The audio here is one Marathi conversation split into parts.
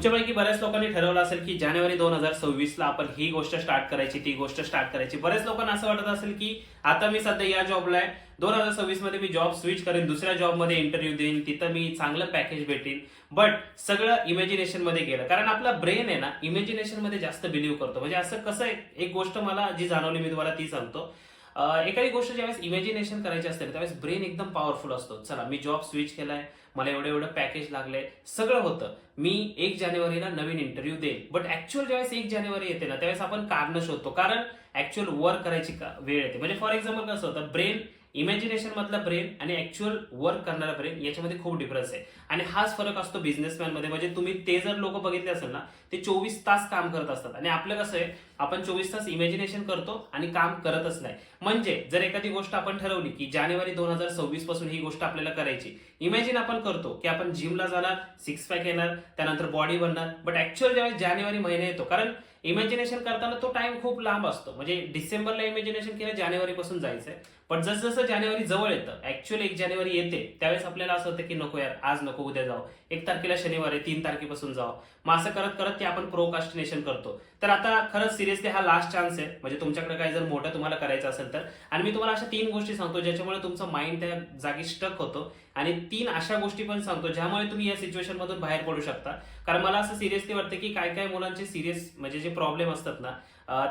तुमच्यापैकी बऱ्याच लोकांनी ठरवलं असेल की जानेवारी 2026 ला आपण ही गोष्ट स्टार्ट करायची, ती गोष्ट स्टार्ट करायची. बऱ्याच लोकांना असं वाटत असेल की आता मी सध्या या जॉबला आहे, 2026 मध्ये मी जॉब स्विच करेन, दुसऱ्या जॉबमध्ये इंटरव्ह्यू देईन, तिथं मी चांगलं पॅकेज भेटेल. बट सगळं इमॅजिनेशन मध्ये गेलं, कारण आपला ब्रेन आहे ना इमॅजिनेशन मध्ये जास्त बिलीव्ह करतो. म्हणजे असं कसं आहे, एक गोष्ट मला जी जाणवली मी तुम्हाला ती सांगतो. एखादी गोष्ट ज्यावेळेस इमॅजिनेशन करायची असते त्यावेळेस ब्रेन एकदम पॉवरफुल असतो. चला मी जॉब स्विच केलाय, मला एवढं एवढं पॅकेज लागलंय, सगळं होतं, मी 1 जानेवारीला नवीन इंटरव्ह्यू देईन. बट ऍक्च्युअल ज्यावेळेस 1 जानेवारी येते ना त्यावेळेस आपण कारण शोधतो, कारण ऍक्च्युअल वर्क करायची वेळ येते. म्हणजे फॉर एक्झाम्पल कसं होतं, ब्रेन इमॅजिनेशन मधला ब्रेन आणि ऍक्च्युअल वर्क करणारा ब्रेन याच्यामध्ये खूप डिफरन्स आहे. आणि हाच फरक असतो बिझनेसमॅन मध्ये. म्हणजे तुम्ही ते जर लोक बघितले असेल ना, ते 24 तास काम करत असतात आणि आपलं कसं आहे, आपण 24 तास इमॅजिनेशन करतो आणि काम करतच नाही. म्हणजे जर एखादी गोष्ट आपण ठरवली की जानेवारी 2026 पासून ही गोष्ट आपल्याला करायची, इमॅजिन आपण करतो की आपण जिमला जाणार, सिक्स पॅक येणार, त्यानंतर बॉडी बनणार. बट ऍक्च्युअल ज्यावेळेस जानेवारी महिना येतो, कारण इमॅजिनेशन करताना तो टाइम खूप लांब असतो. म्हणजे डिसेंबरला इमॅजिनेशन केलं, जानेवारी पासून जायचंय. पण जसं जसं जानेवारी जवळ येतं, ऍक्च्युअल 1 जानेवारी येते, त्यावेळेस आपल्याला असं होतं की नको यार, आज नको, उद्या जाऊ, 1 तारखेला शनिवार आहे, 3 तारखेपासून जाऊ. मग असं करत करत ते आपण प्रोकास्टिनेशन करतो. तर आता खरंच सिरियसली हा लास्ट चान्स आहे, म्हणजे तुमच्याकडे काही जर मोठं तुम्हाला करायचं असेल तर. आणि मी तुम्हाला अशा 3 गोष्टी सांगतो ज्याच्यामुळे तुमचं माइंड त्या जागी स्टक होतो, आणि 3 अशा गोष्टी पण सांगतो ज्यामुळे तुम्ही या सिच्युएशन मधून बाहेर पडू शकता. कारण मला असं सिरियसली वाटतं की काय काय मुलांचे सिरियस म्हणजे जे प्रॉब्लेम असतात ना,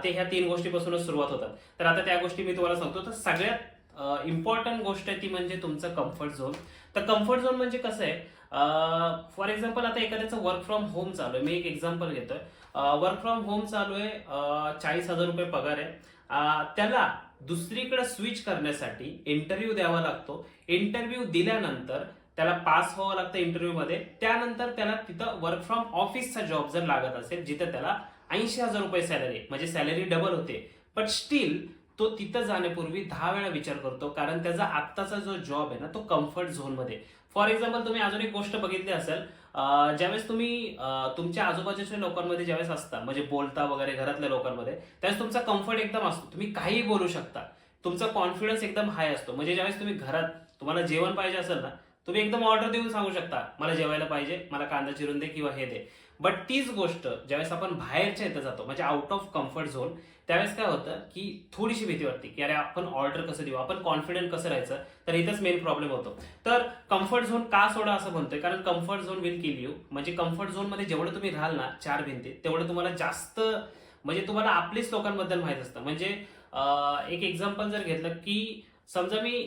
ते ह्या 3 गोष्टीपासूनच सुरुवात होतात. तर आता त्या गोष्टी मी तुम्हाला सांगतो. तर सगळ्यात इम्पॉर्टंट गोष्ट आहे ती म्हणजे तुमचं कम्फर्ट झोन. तर कम्फर्ट झोन म्हणजे कसं आहे, फॉर एक्झाम्पल आता एखाद्याचं वर्क फ्रॉम होम चालू आहे, मी एक एक्झाम्पल घेतोय. वर्क फ्रॉम होम चालू आहे, 40,000 रुपये पगार आहे. त्याला दुसरीकडे स्विच करण्यासाठी इंटरव्ह्यू द्यावा लागतो. इंटरव्ह्यू दिल्यानंतर त्याला पास व्हावं लागतं इंटरव्ह्यू मध्ये. त्यानंतर त्याला तिथं वर्क फ्रॉम ऑफिसचा जॉब जर लागत असेल, जिथे त्याला 80,000 रुपये सॅलरी, म्हणजे सॅलरी डबल होते. बट स्टील तो तिथं जाण्यापूर्वी 10 वेळा विचार करतो, कारण त्याचा आत्ताचा जो जॉब आहे ना तो कम्फर्ट झोन मध्ये. फॉर एक्झाम्पल तुम्ही अजून एक गोष्ट बघितली असेल, ज्यावेळेस तुम्ही तुमच्या आजूबाजूच्या लोकांमध्ये ज्यावेळेस असता, म्हणजे बोलता वगैरे घरातल्या लोकांमध्ये, त्यावेळेस तुमचा कम्फर्ट एकदम असतो, तुम्ही काहीही बोलू शकता, तुमचा कॉन्फिडन्स एकदम हाय असतो. म्हणजे ज्यावेळेस तुम्ही घरात तुम्हाला जेवण पाहिजे असेल ना, तुम्ही एकदम ऑर्डर देऊन सांगू शकता, मला जेवायला पाहिजे, मला कांदा चिरून दे किंवा हे दे. बट तीच गोष्ट ज्यावेळेस आपण बाहेरच्या इथं जातो, म्हणजे आउट ऑफ कम्फर्ट झोन, त्यावेळेस काय होतं की थोडीशी भीती वाटते की अरे आपण ऑर्डर कसं देऊ, आपण कॉन्फिडंट कसं राहायचं. तर इथंच मेन प्रॉब्लेम होतो. तर कम्फर्ट झोन का सोडा असं म्हणतोय, कारण comfort zone will kill you. म्हणजे कम्फर्ट झोन मध्ये जेवढं तुम्ही राहाल ना 4 भिंतीत, तेवढं तुम्हाला जास्त, म्हणजे तुम्हाला आपलीच लोकांबद्दल माहित असतं. म्हणजे एक एक्झाम्पल जर घेतलं की समजा मी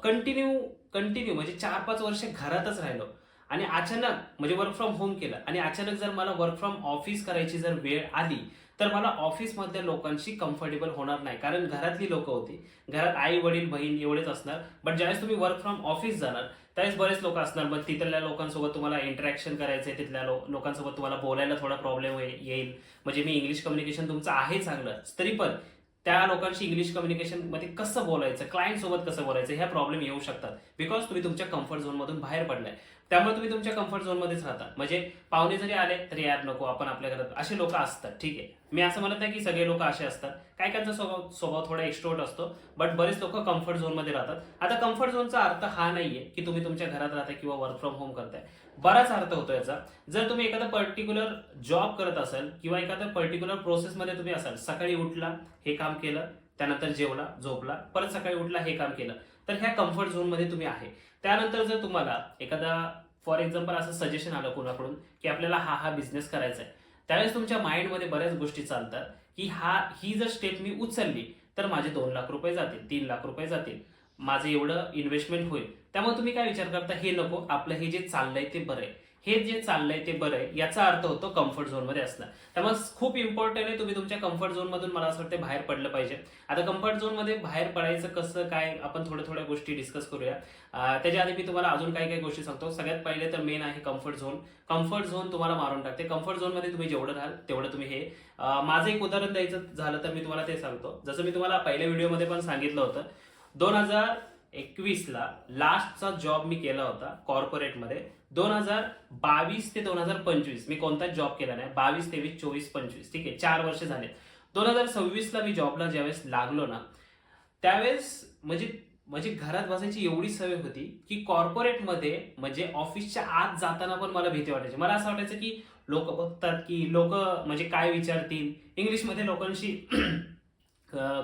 कंटिन्यू कंटिन्यू म्हणजे 4-5 वर्ष घरातच राहिलो, आणि अचानक म्हणजे वर्क फ्रॉम होम केलं, आणि अचानक जर मला वर्क फ्रॉम ऑफिस करायची जर वेळ आली, तर मला ऑफिसमधल्या लोकांशी कम्फर्टेबल होणार नाही, कारण घरातली लोक होती, घरात आई वडील बहीण एवढेच असणार. बट ज्यावेळेस तुम्ही वर्क फ्रॉम ऑफिस जाणार त्यावेळेस बरेच लोक असणार, मग तिथल्या लोकांसोबत तुम्हाला इंटरॅक्शन करायचंय, तिथल्या लोकांसोबत तुम्हाला बोलायला थोडा प्रॉब्लेम येईल. म्हणजे मी इंग्लिश कम्युनिकेशन तुमचं आहे चांगलं तरी पण त्या लोकांशी इंग्लिश कम्युनिकेशन मध्ये कसं बोलायचं, क्लायंट सोबत कसं बोलायचं, ह्या प्रॉब्लेम येऊ शकतात. बिकॉज तुम्ही तुमच्या कम्फर्ट झोन मधून बाहेर पडलाय, त्यामुळे तुम्ही तुमच्या कम्फर्ट झोन मध्येच राहता. म्हणजे पाहुणे जरी आले तरी यार नको, आपण आपल्या घरात, असे लोक असतात. ठीक आहे, मी असं म्हणत नाही की सगळे लोक असे असतात, काय कायचा स्वभाव स्वभाव थोडा एक्स्ट्रोवर्ट असतो, बट बरेच लोक कम्फर्ट झोन मध्ये राहतात. आता कम्फर्ट झोनचा अर्थ हा नाहीये की तुम्ही तुमच्या घरात राहताय किंवा वर्क फ्रॉम होम करताय. बराच अर्थ होतो याचा. जर तुम्ही एखादा पर्टिक्युलर जॉब करत असाल किंवा एखाद्या पर्टिक्युलर प्रोसेसमध्ये तुम्ही असाल, सकाळी उठला हे काम केलं, त्यानंतर जेवला झोपला, परत सकाळी उठला हे काम केलं, तर ह्या कम्फर्ट झोन मध्ये तुम्ही आहे. त्यानंतर जर तुम्हाला एखादा फॉर एक्झाम्पल असं सजेशन आलं कोणाकडून की आपल्याला हा हा बिझनेस करायचा आहे, त्यावेळेस तुमच्या माइंडमध्ये बऱ्याच गोष्टी चालतात की ही जर स्टेप मी उचलली तर माझे 2 लाख रुपये जातील, 3 लाख रुपये जातील, माझं एवढं इन्व्हेस्टमेंट होईल. त्यामुळे तुम्ही काय विचार करता, हे नको, आपलं हे जे चाललंय ते बरं आहे, हे जे चाललंय ते बरं आहे, याचा अर्थ होतो कम्फर्ट झोन मध्ये असणं. त्यामुळे खूप इम्पॉर्टंट आहे तुम्ही तुमच्या कम्फर्ट झोन मधून, मला असं वाटतं, बाहेर पडलं पाहिजे. आता कम्फर्ट झोन मध्ये बाहेर पडायचं कसं काय, आपण थोड्या थोड्या गोष्टी डिस्कस करूया. त्याच्या आधी मी तुम्हाला अजून काही काही गोष्टी सांगतो. सगळ्यात पहिले तर मेन आहे कम्फर्ट झोन. कम्फर्ट झोन तुम्हाला मारून टाकते. कम्फर्ट झोन मध्ये तुम्ही जेवढं राहाल तेवढं तुम्ही हे, माझं एक उदाहरण द्यायचं झालं तर मी तुम्हाला ते सांगतो. जसं मी तुम्हाला पहिल्या व्हिडिओमध्ये पण सांगितलं होतं, 2021ला लास्टचा जॉब मी केला होता कॉर्पोरेटमध्ये. 2022 ते 2025 मी कोणताच जॉब केला नाही. 22, 23, 24, 25, ठीक आहे, 4 वर्ष झाले. 2026ला मी जॉबला ज्यावेळेस लागलो ना, त्यावेळेस म्हणजे म्हणजे घरात बसायची एवढी सवय होती की कॉर्पोरेटमध्ये म्हणजे ऑफिसच्या आत जाताना पण मला भीती वाटायची. मला असं वाटायचं की लोक बघतात की लोक म्हणजे काय विचारतील, इंग्लिशमध्ये लोकांशी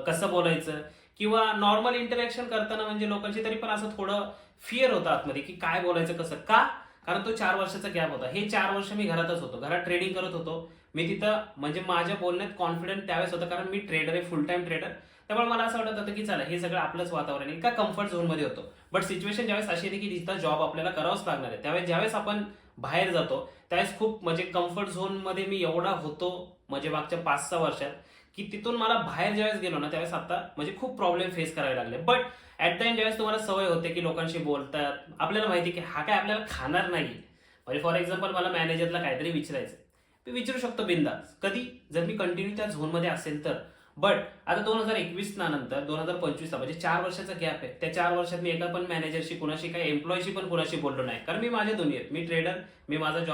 कसं बोलायचं, किंवा नॉर्मल इंटरॅक्शन करताना म्हणजे लोकांशी तरी पण असं थोडं फिअर होतं आतमध्ये की काय बोलायचं कसं का. कारण तो 4 वर्षाचा गॅप होता. हे 4 वर्ष मी घरातच होतो, घरात ट्रेडिंग करत होतो. मी तिथं म्हणजे माझ्या बोलण्यात कॉन्फिडंट त्यावेळेस होतं, कारण मी ट्रेडर आहे, फुल टाइम ट्रेडर. त्यामुळे मला असं वाटत होतं की चला हे सगळं आपलंच वातावरण आहे, का कम्फर्ट झोनमध्ये होतो. बट सिच्युएशन ज्यावेळेस अशी येते की जिथं जॉब आपल्याला करावाच लागणार आहे, त्यावेळेस ज्यावेळेस आपण बाहेर जातो त्यावेळेस खूप म्हणजे कम्फर्ट झोनमध्ये मी एवढा होतो म्हणजे मागच्या 5-6 वर्षात, की तिथून मला बाहेर ज्यावेळेस गेलो ना त्यावेळेस आता म्हणजे खूप प्रॉब्लेम फेस करावे लागले. बट ऍट द एंड ज्यावेळेस तुम्हाला सवय होते की लोकांशी बोलतात, आपल्याला माहिती की हा काय आपल्याला खाणार नाही. म्हणजे फॉर एक्झाम्पल मला मॅनेजरला काहीतरी विचारायचं, मी विचारू शकतो बिंदास कधी, जर मी कंटिन्यू त्या झोनमध्ये असेल तर. बट आता 2021 ना नंतर 2025 ला म्हणजे 4 वर्षाचा गॅप आहे. त्या 4 वर्षात मी एका पण मॅनेजरशी, कुणाशी, काही एम्प्लॉयशी पण कुणाशी बोललो नाही, कारण मी माझ्या दुनियेत, मी ट्रेडर, मी माझा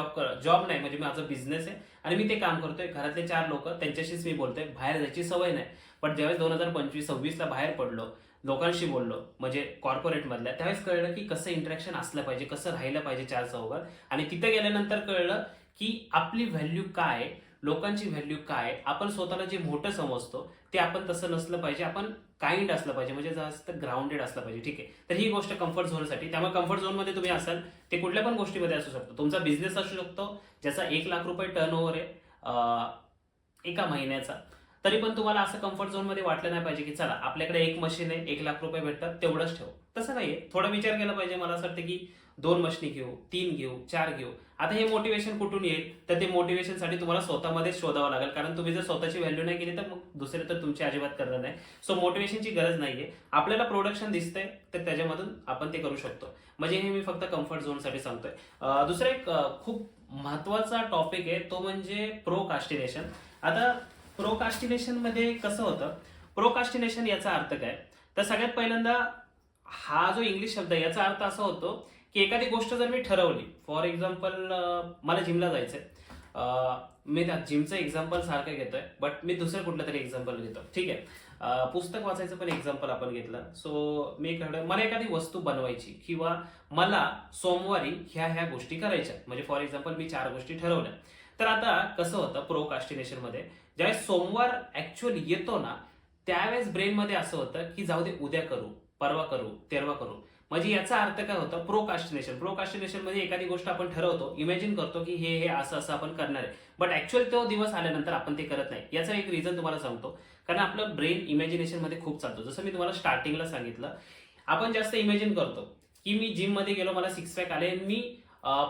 जॉब नाही म्हणजे माझा बिझनेस आहे आणि मी ते काम करतोय. घरातले 4 लोक त्यांच्याशीच मी बोलतोय, बाहेर जायची सवय नाही. पण ज्यावेळेस 2025-26 ला बाहेर पडलो, लोकांशी बोललो म्हणजे कॉर्पोरेट मधल्या, त्यावेळेस कळलं की कसं इंटरॅक्शन असलं पाहिजे, कसं राहिलं पाहिजे 4 चौघात. आणि तिथे गेल्यानंतर कळलं की आपली व्हॅल्यू काय, लोकांची व्हॅल्यू काय, आपण स्वतःला जे मोठं समजतो ते आपण तसं नसलं पाहिजे, आपण काइंड असलं पाहिजे, म्हणजे जास्त ग्राउंडेड असलं पाहिजे. ठीक आहे, तर ही गोष्ट कम्फर्ट झोनसाठी. त्यामुळे कम्फर्ट झोनमध्ये तुम्ही असाल ते कुठल्या पण गोष्टीमध्ये असू शकतो. तुमचा बिझनेस असू शकतो ज्याचा 1 लाख रुपये टर्नओव्हर आहे एका महिन्याचा, तरी पण तुम्हाला असं कम्फर्ट झोनमध्ये वाटलं नाही पाहिजे की चला आपल्याकडे एक मशीन आहे, 1 लाख रुपये भेटतात तेवढंच ठेव. तसं नाहीये, थोडा विचार केला पाहिजे. मला असं वाटतं की 2 मशीनी घेऊ, 3 घेऊ, 4 घेऊ. आता हे मोटिवेशन कुठून येईल, तर ते मोटिवेशनसाठी तुम्हाला स्वतःमध्ये शोधावं लागेल, कारण तुम्ही जर स्वतःची व्हॅल्यू नाही केली तर मग दुसरे तर तुमची अजिबात करणार नाही. सो मोटिवेशनची गरज नाहीये. आपल्याला प्रोडक्शन दिसतंय तर त्याच्यामधून आपण ते करू शकतो. म्हणजे हे मी फक्त कम्फर्ट झोनसाठी सांगतोय. दुसरा एक खूप महत्वाचा टॉपिक आहे, तो म्हणजे प्रोकास्टिनेशन. आता प्रोकास्टिनेशन मध्ये कसं होतं, प्रोकास्टिनेशन याचा अर्थ काय, तर सगळ्यात पहिल्यांदा हा जो इंग्लिश शब्द आहे याचा अर्थ असा होतो की एखादी गोष्ट जर मी ठरवली, फॉर एक्झाम्पल मला जिमला जायचंय, मी त्या जिमचं एक्झाम्पल सारखं घेतोय बट मी दुसरं कुठलं तरी एक्झाम्पल घेतो. ठीक आहे, पुस्तक वाचायचं पण एक्झाम्पल आपण घेतलं. सो मला एखादी वस्तू बनवायची किंवा मला सोमवारी ह्या गोष्टी करायच्या, म्हणजे फॉर एक्झाम्पल मी 4 गोष्टी ठरवल्या. तर आता कसं होतं प्रोकास्टिनेशन मध्ये, ज्यावेळेस सोमवार ऍक्च्युअली येतो ना त्यावेळेस ब्रेन मध्ये असं होतं की जाऊ दे उद्या करू, परवा करू, तेरवा करू. म्हणजे याचा अर्थ काय होतं, प्रोकास्टिनेशन मध्ये एखादी गोष्ट आपण ठरवतो, इमॅजिन करतो की हे असं असं आपण करणार आहे, बट ऍक्च्युअली तो दिवस आल्यानंतर आपण ते करत नाही. याचा एक रिझन तुम्हाला सांगतो, कारण आपलं ब्रेन इमॅजिनेशन मध्ये खूप चालतो. जसं मी तुम्हाला स्टार्टिंगला सांगितलं, आपण जास्त इमॅजिन करतो की मी जिम मध्ये गेलो, मला 6 पॅक आले, मी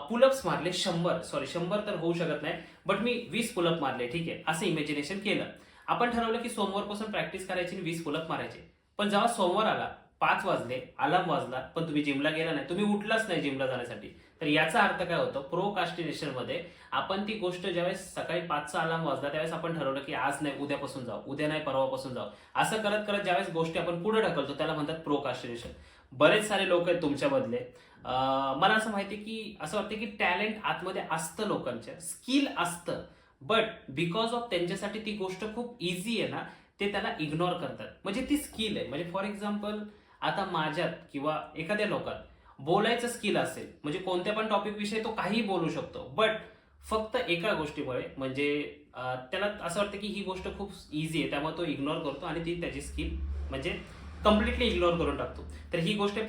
पुलअप्स मारले 100 तर होऊ शकत नाही, बट मी 20 पुलअप मारले. ठीक आहे, असं इमॅजिनेशन केलं. आपण ठरवलं की सोमवारपासून प्रॅक्टिस करायची आणि 20 पुलअप मारायचे. पण जेव्हा सोमवार आला, 5 वाजले, अलार्म वाजला, पण तुम्ही जिमला गेला नाही, तुम्ही उठलाच नाही जिमला जाण्यासाठी. तर याचा अर्थ काय होतो, प्रोकास्टिनेशन मध्ये आपण ती गोष्ट ज्यावेळेस सकाळी 5चा अलार्म वाजला त्यावेळेस आपण ठरवलं की आज नाही उद्यापासून जाऊ, उद्या नाही परवापासून जाऊ. असं करत करत ज्यावेळेस गोष्टी आपण पुढे ढकलतो त्याला म्हणतात प्रोकास्टिनेशन. बरेच सारे लोक आहेत तुमच्यामधले, मला असं माहिती की असं वाटतं की टॅलेंट आतमध्ये असतं, लोकांच्या स्किल असतं, बट बिकॉज ऑफ त्यांच्यासाठी ती गोष्ट खूप इझी आहे ना, ते त्याला इग्नोर करतात. म्हणजे ती स्किल आहे. म्हणजे फॉर एक्झाम्पल आता माझ्यात किंवा एखाद्या लोकात बोलायचं स्किल असेल, म्हणजे कोणत्या पण टॉपिक विषयी तो काही बोलू शकतो, बट फक्त एका गोष्टीमुळे म्हणजे त्याला असं वाटतं की ही गोष्ट खूप इझी आहे, त्यामुळे तो इग्नोर करतो आणि ती त्याची स्किल म्हणजे कम्प्लिटली इग्नोर करून टाकतो. तर ही गोष्ट आहे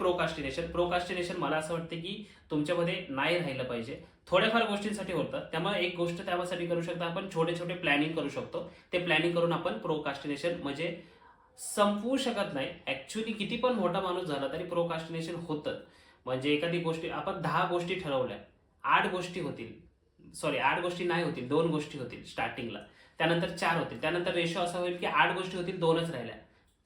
प्रोकास्टिनेशन. मला असं वाटतं की तुमच्यामध्ये नाही राहिलं पाहिजे. थोड्याफार गोष्टींसाठी होतं, त्यामुळे एक गोष्ट त्यासाठी करू शकता आपण, छोटे छोटे प्लॅनिंग करू शकतो. ते प्लॅनिंग करून आपण प्रोकास्टिनेशन म्हणजे संपवू शकत नाही. ऍक्च्युली किती पण मोठा माणूस झाला तरी प्रोकास्टिनेशन होतं. म्हणजे एखादी गोष्टी आपण 10 गोष्टी ठरवल्या, 8 गोष्टी होतील, सॉरी 8 गोष्टी नाही होतील, 2 गोष्टी होतील स्टार्टिंगला, त्यानंतर 4 होतील, त्यानंतर रेशो असा होईल की 8 गोष्टी होतील, 2च राहिल्या,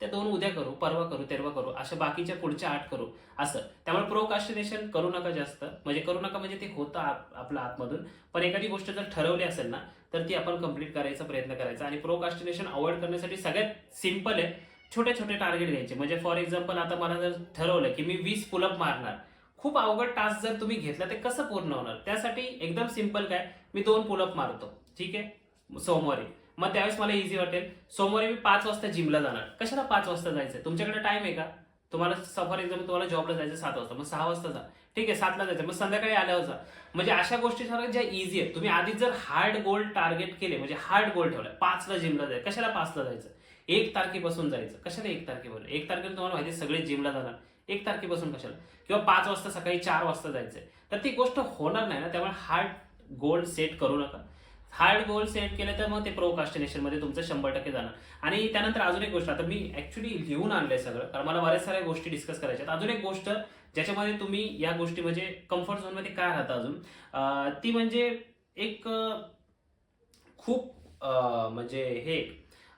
त्या 2 उद्या करू, परवा करू, तेरवा करू, अशा बाकीच्या पुढच्या 8 करू असं. त्यामुळे प्रोकास्टिनेशन करू नका जास्त, म्हणजे करू नका म्हणजे ते होतं आपल्या आतमधून. पण एखादी गोष्ट जर ठरवली असेल ना तर ती आपण कंप्लीट करायचा प्रयत्न करायचा. आणि प्रोकास्टिनेशन अवॉइड करण्यासाठी सगळ्यात सिंपल आहे, छोटे छोटे टार्गेट घ्यायचे. म्हणजे फॉर एक्झाम्पल आता मला जर ठरवलं की मी 20 पुलअप मारणार, खूप अवघड टास्क जर तुम्ही घेतला ते कसं पूर्ण होणार, त्यासाठी एकदम सिंपल काय, मी 2 पुलअप मारतो, ठीक आहे, सोमवारी. मग त्यावेळेस मला इझी वाटेल, सोमवारी मी 5 वाजता जिमला जाणार. कशाला 5 वाजता जायचंय, तुमच्याकडे टाइम आहे का? तुम्हाला फॉर एक्झाम्पल तुम्हाला जॉबला जायचं 7 वाजता, मग 6 वाजता जा, ठीक आहे 7ला जायचं, मग संध्याकाळी आल्यावर जा. म्हणजे अशा गोष्टी सगळ्या ज्या इझी आहेत. तुम्ही आधीच जर हार्ड गोल टार्गेट केले, म्हणजे हार्ड गोल ठेवलाय, 5ला जिमला जायचं, कशाला 5ला जायचं, 1 तारखेपासून जायचं, कशाला 1 तारखेपासून, 1 तारखेला तुम्हाला माहिती सगळे जिमला जाणार, 1 तारखेपासून कशाला, किंवा 5 वाजता सकाळी 4 वाजता जायचंय, तर ती गोष्ट होणार नाही ना. त्यामुळे हार्ड गोल सेट करू नका. हार्ड गोल सेट केले तर मग ते प्रोकास्टिनेशन मध्ये तुमचं 100% जाणार. आणि त्यानंतर अजून एक गोष्ट, आता मी ऍक्च्युली लिहून आणलंय सगळं, कारण मला बऱ्याच साऱ्या गोष्टी डिस्कस करायच्या. अजून एक गोष्ट ज्याच्यामध्ये तुम्ही या गोष्टी म्हणजे कम्फर्ट झोन मध्ये काय राहतं अजून, ती म्हणजे एक खूप म्हणजे हे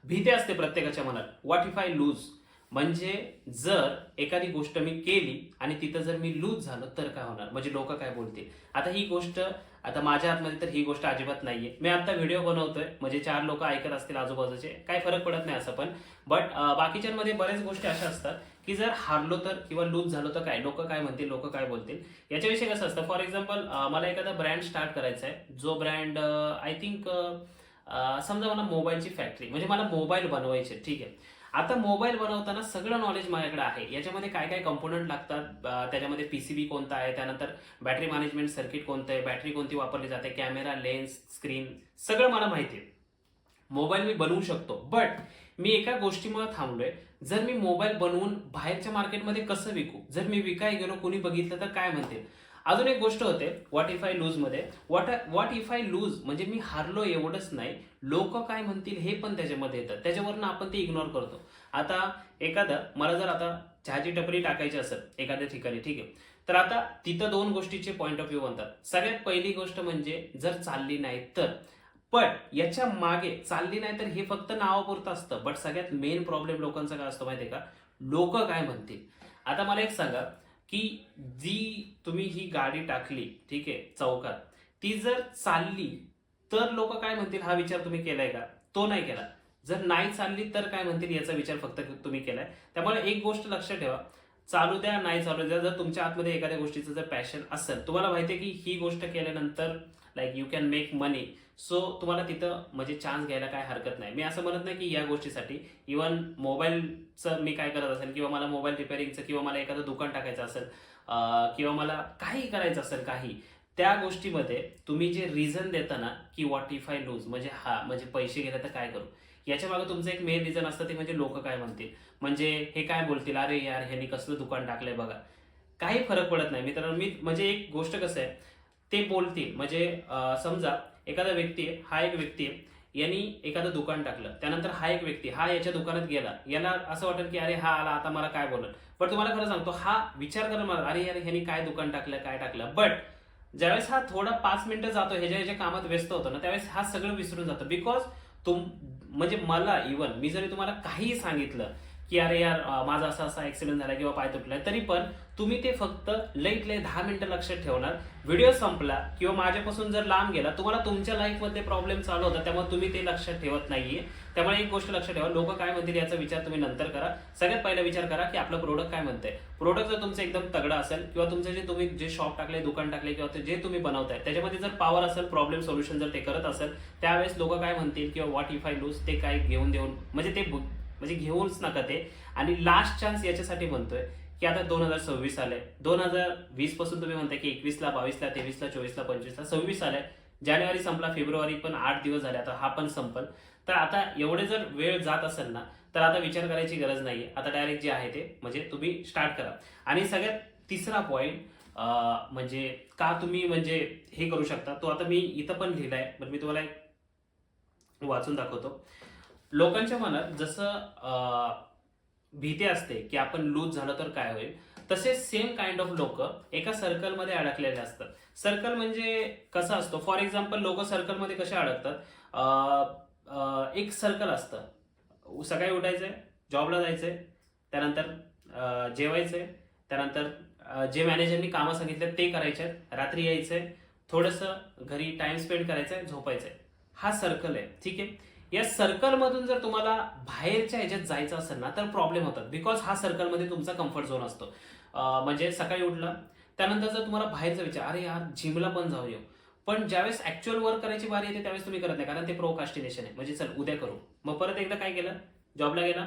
भीती असते प्रत्येकाच्या मनात, व्हॉट इफ आय लूज. म्हणजे जर एखादी गोष्ट मी केली आणि तिथं जर मी लूज झालो तर काय होणार, म्हणजे लोक काय बोलतील. आता ही गोष्ट, आता माझ्या हातमध्ये तर ही गोष्ट अजिबात नाहीये. मी आता व्हिडिओ बनवतोय, म्हणजे 4 लोक ऐकत असतील आजूबाजूचे, काही फरक पडत नाही असं. पण बट बाकीच्यांमध्ये बऱ्याच गोष्टी अशा असतात की जर हारलो तर किंवा लूज झालो तर काय, लोक काय म्हणतील, लोक काय बोलतील. याच्याविषयी कसं असतं, फॉर एक्झाम्पल मला एखादा ब्रँड स्टार्ट करायचा आहे, जो ब्रँड आय थिंक समजा मला मोबाईलची फॅक्टरी, म्हणजे मला मोबाईल बनवायचे, ठीक आहे. आता मोबाईल बनवताना सगळं नॉलेज माझ्याकडे आहे, याच्यामध्ये काय काय कंपोनंट लागतात, त्याच्यामध्ये पीसीबी कोणता आहे, त्यानंतर बॅटरी मॅनेजमेंट सर्किट कोणतं आहे, बॅटरी कोणती वापरली जाते, कॅमेरा, लेन्स, स्क्रीन, सगळं मला माहिती आहे. मोबाईल मी बनवू शकतो. बट मी एका गोष्टीमुळे थांबलोय, जर मी मोबाईल बनवून बाहेरच्या मार्केटमध्ये कसं विकू, जर मी विकाय गेलो, कोणी बघितलं तर काय म्हणतील. अजून एक गोष्ट होते व्हॉट इफ आय लूज मध्ये, व्हॉट इफ आय लूज म्हणजे मी हारलो एवढंच नाही, लोक काय म्हणतील हे पण त्याच्यामध्ये येतं, त्याच्यावरनं आपण ते इग्नोर करतो. आता एखादं मला जर आता चहाची टपरी टाकायची असेल एखाद्या ठिकाणी, ठीक आहे, तर आता तिथं 2 गोष्टीचे पॉईंट ऑफ व्ह्यू बनतात. सगळ्यात पहिली गोष्ट म्हणजे जर चालली नाही तर, पण याच्या मागे चालली नाही तर हे फक्त नावापुरतं असतं. बट सगळ्यात मेन प्रॉब्लेम लोकांचा काय असतो माहितीये का, लोक काय म्हणतील. आता मला एक सांगा की जी तुम्ही ही गाडी टाकली, ठीक आहे, चौकात, ती जर चालली तर लोक काय म्हणतील हा विचार तुम्ही केलाय का, तो नाही केला. जर नाही चालली तर काय म्हणतील याचा विचार फक्त तुम्ही केलाय. त्यामुळे एक गोष्ट लक्षात ठेवा, चालू द्या नाही चालू द्या, जर तुमच्या आतमध्ये एखाद्या गोष्टीचं जर पॅशन असेल, तुम्हाला माहितीये की ही गोष्ट केल्यानंतर like you can make money, so तुम्हाला तिथं म्हणजे चान्स घ्यायला काय हरकत नाही. मी असं म्हणत नाही की या गोष्टीसाठी, इव्हन मोबाईलचं मी काय करत असेल, किंवा मला मोबाईल रिपेअरिंगचं, किंवा मला एखादं दुकान टाकायचं असेल, किंवा मला काही करायचं असेल, काही त्या गोष्टीमध्ये तुम्ही जे रिझन देता ना की व्हॉट इफ आय लूज, म्हणजे हा म्हणजे पैसे गेले तर काय करू, याच्या मागे तुमचं एक मेन रिझन असतं, ते म्हणजे लोक काय म्हणतील, म्हणजे हे काय बोलतील, अरे यार ह्यांनी कसलं दुकान टाकलंय बघा. काही फरक पडत नाही मित्रांनो. मी म्हणजे एक गोष्ट कसं आहे, ते बोलतील म्हणजे समजा एखादा व्यक्ती आहे, हा एक व्यक्ती आहे, यांनी एखादं दुकान टाकलं, त्यानंतर हा एक व्यक्ती, हा याच्या दुकानात गेला, याला असं वाटेल की अरे हा आला आता मला काय बोलल. पण तुम्हाला खरं सांगतो, हा विचार करेल मला, अरे यार ह्यांनी काय दुकान टाकलं, काय टाकलं. बट ज्यावेळेस हा थोडा 5 मिनिटं जातो, ह्याच्या कामात व्यस्त होतो ना, त्यावेळेस हा सगळं विसरून जातो. बिकॉज तुम म्हणजे मला इव्हन मी जरी तुम्हाला काहीही सांगितलं की अरे यार माझा असा असा ऍक्सिडेंट झाला किंवा पाय तुटलाय, तरी पण तुम्ही ते फक्त लईत लई 10 मिनिटं लक्षात ठेवणार. व्हिडिओ संपला किंवा माझ्यापासून जर लांब गेला, तुम्हाला तुमच्या लाईफमध्ये प्रॉब्लेम चालू होता, त्यामुळे तुम्ही ते लक्षात ठेवत नाहीये. त्यामुळे एक गोष्ट लक्षात ठेवा, लोक काय म्हणतील याचा विचार तुम्ही नंतर करा. सगळ्यात पहिला विचार करा की आपलं प्रोडक्ट काय म्हणतंय. प्रोडक्ट जर तुमचं एकदम तगडा असेल, किंवा तुमचं जे तुम्ही जे शॉप टाकले, दुकान टाकले, किंवा जे तुम्ही बनवताय त्याच्यामध्ये जर पॉवर असेल, प्रॉब्लेम सोल्युशन जर ते करत असेल, त्यावेळेस लोक काय म्हणतील किंवा व्हॉट इफ आय लूज ते काय घेऊन देऊन म्हणजे ते म्हणजे घेऊनच नका ते. आणि लास्ट चान्स याच्यासाठी म्हणतोय की आता 2026 आलंय, 2020 पासून तुम्ही म्हणताय की 21ला, 22ला, 23ला, 24ला, 25ला, 26 आलाय, जानेवारी संपला, फेब्रुवारी पण 8 दिवस झाले, आता हा पण संपल. तर आता एवढे जर वेळ जात असेल ना, तर आता विचार करायची गरज नाहीये. आता डायरेक्ट जे आहे ते म्हणजे तुम्ही स्टार्ट करा. आणि सगळ्यात तिसरा पॉइंट म्हणजे का तुम्ही म्हणजे हे करू शकता, तो आता मी इथं पण लिहिलाय, पण मी तुम्हाला एक वाचून दाखवतो. लोकांच्या मनात जसं भीती असते की आपण लूज झालं तर काय होईल, तसे सेम काइंड ऑफ लोक एका सर्कलमध्ये अडकलेले असतात. सर्कल म्हणजे कसं असतो, फॉर एक्झाम्पल लोक सर्कलमध्ये कसे अडकतात, एक सर्कल असतं, सकाळी उठायचंय, जॉबला जायचंय, त्यानंतर जेवायचंय, त्यानंतर जे मॅनेजरनी कामं सांगितले ते करायचे, रात्री यायचंय, थोडंसं घरी टाइम स्पेंड करायचंय, झोपायचंय. हा सर्कल आहे, ठीक आहे. या सर्कल मधून जर तुम्हाला बाहेरच्या ह्याच्यात जायचं असेल ना, तर प्रॉब्लेम होतात. बिकॉज हा सर्कलमध्ये तुमचा कम्फर्ट झोन असतो. म्हणजे सकाळी उठला, त्यानंतर जर तुम्हाला बाहेरचा विचार, अरे यार जिमला पण जाऊ येऊ, पण ज्यावेळेस ऍक्च्युअल वर्क करायची बारी येते त्यावेळेस तुम्ही करत नाही, कारण ते प्रोकास्टिनेशन आहे. म्हणजे चल उद्या करू, मग परत एकदा काय केलं, जॉबला गेला,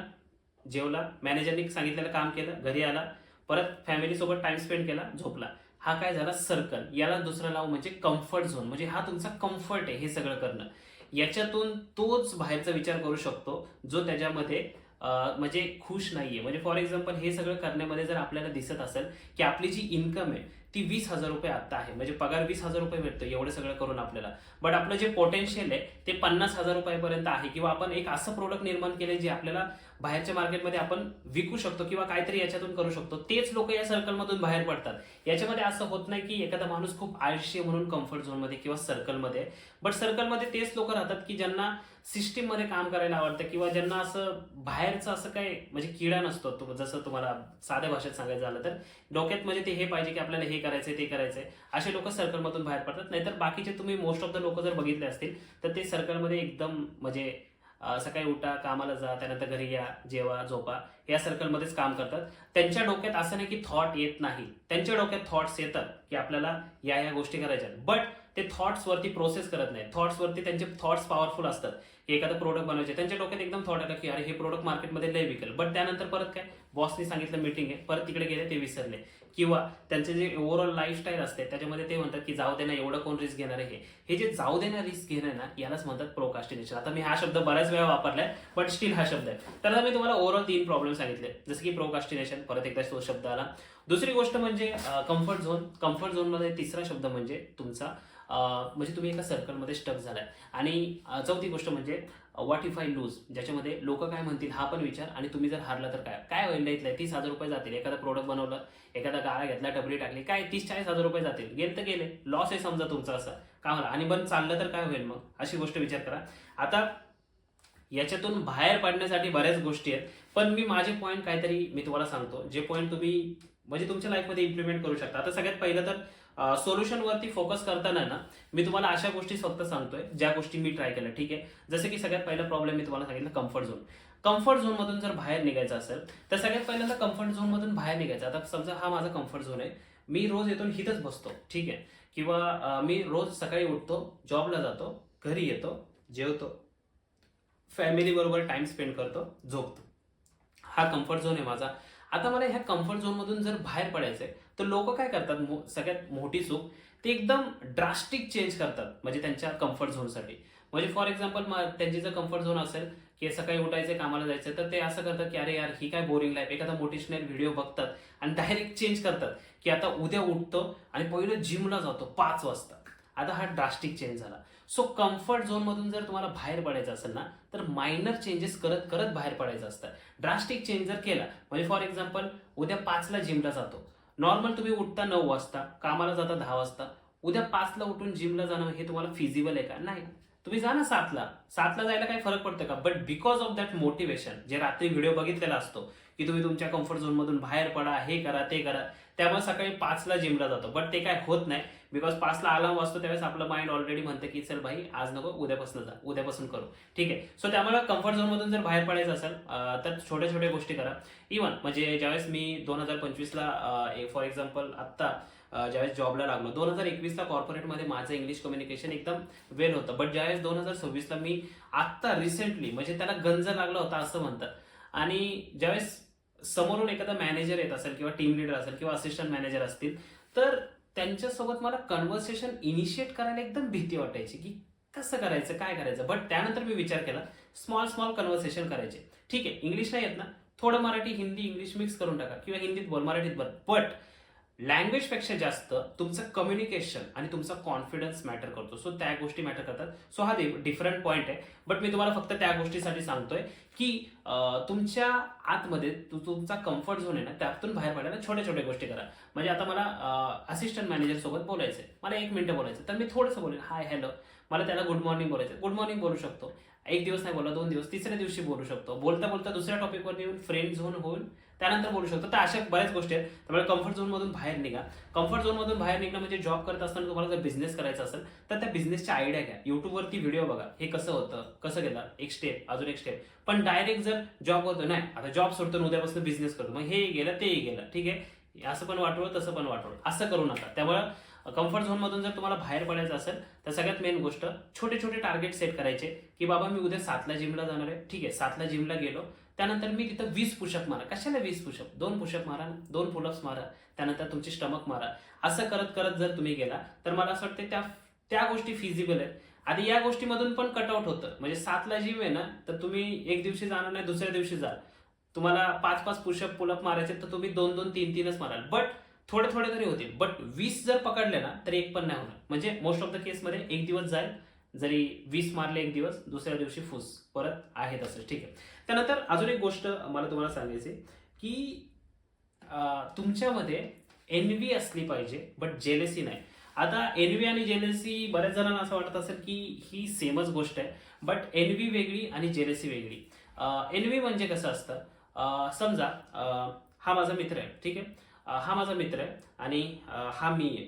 जेवला, मॅनेजरनी सांगितलेलं काम केलं, घरी आला, परत फॅमिली सोबत टाइम स्पेंड केला, झोपला. हा काय झाला सर्कल. याला दुसरं नाव म्हणजे कम्फर्ट झोन. म्हणजे हा तुमचा कम्फर्ट आहे हे सगळं करणं. याच्यातून तोच बाहेरचा विचार करू शकतो जो त्याच्यामध्ये म्हणजे खुश नाहीये. म्हणजे फॉर एक्झाम्पल हे सगळं करण्यामध्ये जर आपल्याला दिसत असेल की आपली जी इन्कम आहे ती 20,000 रुपये आता आहे, म्हणजे पगार 20,000 रुपये मिळतो एवढं सगळं करून आपल्याला, बट आपलं जे पोटेन्शियल आहे ते 50,000 रुपयापर्यंत आहे, किंवा आपण एक असं प्रोडक्ट निर्माण केलंय जे आपल्याला बाहेरच्या मार्केटमध्ये आपण विकू शकतो किंवा काहीतरी याच्यातून करू शकतो. तेच लोक या सर्कलमधून बाहेर पडतात. याच्यामध्ये असं होत नाही की एखादा माणूस खूप आळशी म्हणून कम्फर्ट झोनमध्ये किंवा सर्कलमध्ये, बट सर्कलमध्ये तेच लोक राहतात की ज्यांना सिस्टीम मध्ये काम करायला आवडतं, किंवा ज्यांना असं बाहेरचं असं काय म्हणजे किडा नसतो. जसं तुम्हाला साध्या भाषेत सांगायचं झालं तर डोक्यात म्हणजे ते हे पाहिजे की आपल्याला हे करायचंय ते करायचंय, असे लोक सर्कलमधून बाहेर पडतात. नाहीतर बाकीचे तुम्ही मोस्ट ऑफ द लोक जर बघितले असतील तर ते सर्कलमध्ये एकदम म्हणजे सकाळी उठा, कामाला जा, त्यानंतर घरी या, जेवा, झोपा, या सर्कलमध्येच काम करतात. त्यांच्या डोक्यात असं नाही की थॉट येत नाही, त्यांच्या डोक्यात थॉट्स येतात की आपल्याला या या गोष्टी करायच्या, बट ते थॉट्स वरती प्रोसेस करत नाही. थॉट्स वरती त्यांचे थॉट्स पॉवरफुल असतात की एखादं प्रोडक्ट बनवायचे, त्यांच्या डोक्यात एकदम थॉट आला की अरे हे प्रोडक्ट मार्केटमध्ये लय विकेल, बट त्यानंतर परत काय बॉसनी सांगितलं मीटिंग आहे, परत तिकडे गेले ते विसरले. किंवा त्यांचे जे ओव्हरऑल लाईफस्टाईल असते त्याच्यामध्ये ते म्हणतात की जाऊ दे ना, एवढं कोण रिस्क घेणार आहे. हे जे जाऊ दे ना रिस्क घेणं ना, यालाच म्हणतात प्रोकास्टिनेशन. आता मी हा शब्द बऱ्याच वेळा वापरलाय, बट स्टील हा शब्द आहे. तर आता मी तुम्हाला ओव्हरऑल 3 प्रॉब्लेम सांगितले, जसं की प्रोकास्टिनेशन, परत एकदा तो शब्द आला. दुसरी गोष्ट म्हणजे कम्फर्ट झोन. कम्फर्ट झोनमध्ये तिसरा शब्द म्हणजे तुमचा म्हणजे तुम्ही एका सर्कलमध्ये स्टक झालाय. आणि चौथी गोष्ट म्हणजे व्हॉट इफ आय लूज, ज्याच्यामध्ये लोक काय म्हणतील हा पण विचार, आणि तुम्ही जर हारला तर काय काय होईल. इथलं 30,000 रुपये जातील. एखादा प्रोडक्ट बनवलं, एखादा गाळा घेतला, टपरी टाकली, काय 30-40,000 रुपये जातील. गेले तर गेले, लॉस आहे समजा तुमचा असं का मला, आणि बंद चाललं तर काय होईल मग, अशी गोष्ट विचार करा. आता याच्यातून बाहेर पडण्यासाठी बऱ्याच गोष्टी आहेत, पण मी माझे पॉईंट काहीतरी मी तुम्हाला सांगतो, जे पॉईंट तुम्ही म्हणजे तुमच्या लाईफमध्ये इम्प्लिमेंट करू शकता. आता सगळ्यात पहिलं तर सोल्युशन वरती फोकस करताना ना मी तुम्हाला अशा गोष्टी फक्त सांगतोय ज्या गोष्टी मी ट्राय केल्या. ठीक आहे, जसं की सगळ्यात पहिला प्रॉब्लेम मी तुम्हाला सांगितलं कम्फर्ट झोन. कम्फर्ट झोन मधून जर बाहेर निघायचं असेल तर सगळ्यात पहिल्यांदा कम्फर्ट झोन मधून बाहेर निघायचं. आता समजा हा माझा कम्फर्ट झोन आहे, मी रोज येतो हिथंच बसतो, ठीक आहे, किंवा मी रोज सकाळी उठतो, जॉबला जातो, घरी येतो, जेवतो, फॅमिली बरोबर टाइम स्पेंड करतो, झोपतो. हा कम्फर्ट झोन आहे माझा. आता मला ह्या कम्फर्ट झोन मधून जर बाहेर पडायचंय तर लोक काय करतात, सगळ्यात मोठी चूक, ते एकदम ड्रास्टिक चेंज करतात म्हणजे त्यांच्या कम्फर्ट झोनसाठी. म्हणजे फॉर एक्झाम्पल त्यांची जर कम्फर्ट झोन असेल की सकाळी उठायचं, कामाला जायचं, तर ते असं करतात की अरे यार ही काय बोरिंग लाईफ, एखादा मोटिवेशनल व्हिडिओ बघतात आणि डायरेक्ट चेंज करतात की आता उद्या उठतो आणि पहिलं जिमला जातो 5 वाजता. आता हा ड्रास्टिक चेंज झाला. सो कम्फर्ट झोन मधून जर तुम्हाला बाहेर पडायचं असेल ना तर मायनर चेंजेस करत करत बाहेर पडायचं असतं. ड्रास्टिक चेंज जर केला, म्हणजे फॉर एक्झाम्पल उद्या 5ला जिमला जातो, नॉर्मल तुम्ही उठता 9 वाजता, कामाला जाता 10 वाजता, उद्या 5ला उठून जिमला जाणं हे तुम्हाला फिजिबल आहे का? नाही. तुम्ही जा ना 7ला जायला काही फरक पडतो का? But because of that motivation, जे रात्री व्हिडिओ बघितलेला असतो की तुम्ही तुमच्या कम्फर्ट झोन मधून बाहेर पडा, हे करा ते करा, त्यामुळे सकाळी 5ला जिमला जातो, बट ते काय होत नाही. बिकॉज 5ला अलार्म वाजतो, त्यावेळेस आपलं माइंड ऑलरेडी म्हणतं की चल भाई आज नको, उद्यापासून जा, उद्यापासून करू, ठीक आहे. सो त्यामुळे कम्फर्ट झोन मधून जर बाहेर पडायचं असेल तर छोट्या छोट्या गोष्टी करा. इव्हन म्हणजे ज्यावेळेस मी 2025ला फॉर एक्झाम्पल आत्ता ज्यावेळेस जॉबला लागलो, 2021ला कॉर्पोरेटमध्ये माझं इंग्लिश कम्युनिकेशन एकदम वेल होतं, बट ज्यावेळेस 2026ला मी आत्ता रिसेंटली म्हणजे त्याला गंज लागला होता असं म्हणतात. आणि ज्यावेळेस समोरून एखादा मॅनेजर येत असेल किंवा टीम लीडर असेल किंवा असिस्टंट मॅनेजर असतील तर त्यांच्यासोबत मला कन्व्हर्सेशन इनिशिएट करायला एकदम भीती वाटायची की कसं करायचं, काय करायचं. बट त्यानंतर मी विचार केला स्मॉल स्मॉल कन्व्हर्सेशन करायचे. ठीक आहे, इंग्लिश नाही येत ना, थोडं मराठी हिंदी इंग्लिश मिक्स करून टाका, किंवा हिंदीत बोल, मराठीत बोल, बट लँग्वेज पेक्षा जास्त तुमचं कम्युनिकेशन आणि तुमचा कॉन्फिडन्स मॅटर करतो. सो त्या गोष्टी मॅटर करतात. सो हा डिफरंट पॉईंट आहे, बट मी तुम्हाला फक्त त्या गोष्टीसाठी सांगतोय की तुमच्या आतमध्ये तुमचा कम्फर्ट झोन आहे ना, त्यातून बाहेर पडायला छोट्या छोट्या गोष्टी करा. म्हणजे आता मला असिस्टंट मॅनेजर सोबत बोलायचंय, मला 1 मिनिट बोलायचं, तर मी थोडंसं बोलेन, हाय हॅलो. मला त्याला गुड मॉर्निंग बोलायचं, गुड मॉर्निंग बोलू शकतो. 1 दिवस नाही बोलला, 2 दिवस, तिसऱ्या दिवशी बोलू शकतो. बोलता बोलता दुसऱ्या टॉपिकवर येऊन फ्रेंड झोन होईल, त्यानंतर बोलू शकतो. तर अशा बऱ्याच गोष्टी आहेत. त्यामुळे कम्फर्ट झोन मधून बाहेर निघा. कम्फर्ट झोन मधून बाहेर निघणं म्हणजे जॉब करत असताना तुम्हाला जर बिझनेस करायचा असेल तर त्या बिझनेसच्या आयडिया घ्या, युट्यूबवरती व्हिडिओ बघा, हे कसं होतं, कसं केलं, एक स्टेप अजून एक स्टेप. पण डायरेक्ट जर जॉब करतो, नाही आता जॉब सोडतो उद्यापासून बिझनेस करतो, मग हे गेलं ते गेलं, ठीक आहे, असं पण वाटवलं तसं पण वाटवलं, असं करू नका. त्यामुळे कम्फर्ट झोन मधून जर तुम्हाला बाहेर पडायचं असेल तर सगळ्यात मेन गोष्ट छोटे छोटे टार्गेट सेट करायचे, की बाबा मी उद्या 7ला जिमला जाणार आहे, ठीक आहे 7ला जिमला गेलो, त्यानंतर मी तिथं 20 पुशअप मारा. कशाला 20 पुशअप, 2 पुशअप मारा, 2 पुलअप्स मारा, त्यानंतर तुमची स्टमक मारा. असं करत करत जर तुम्ही गेला तर मला असं वाटतं त्या त्या गोष्टी फिजिबल आहेत. आधी या गोष्टीमधून पण कटआउट होतं, म्हणजे 7ला जिम आहे ना तर तुम्ही एक दिवशी जाणार नाही, दुसऱ्या दिवशी जाल, तुम्हाला 5-5 पुशअप पुलअप मारायचे तर तुम्ही 2-2 3-3च माराल, बट थोडे थोडे तरी होतील. बट 20 जर पकडले ना तर एक पण नाही होणार. म्हणजे मोस्ट ऑफ द केसमध्ये एक दिवस जाईल, जरी 20 मारले एक दिवस, दुसऱ्या दिवशी फुस परत आहे तसंच, ठीक आहे. त्यानंतर अजून एक गोष्ट मला तुम्हाला सांगायची, की तुमच्यामध्ये एनव्ही असली पाहिजे बट जेलेसी नाही. आता एनव्ही आणि जेलेसी बऱ्याच जणांना असं वाटत असेल की ही सेमच गोष्ट आहे, बट एनव्ही वेगळी आणि जेलेसी वेगळी. एनव्ही म्हणजे कसं असतं, समजा हा माझा मित्र आहे, ठीक आहे, हा माझा मित्र आहे आणि हा मी आहे.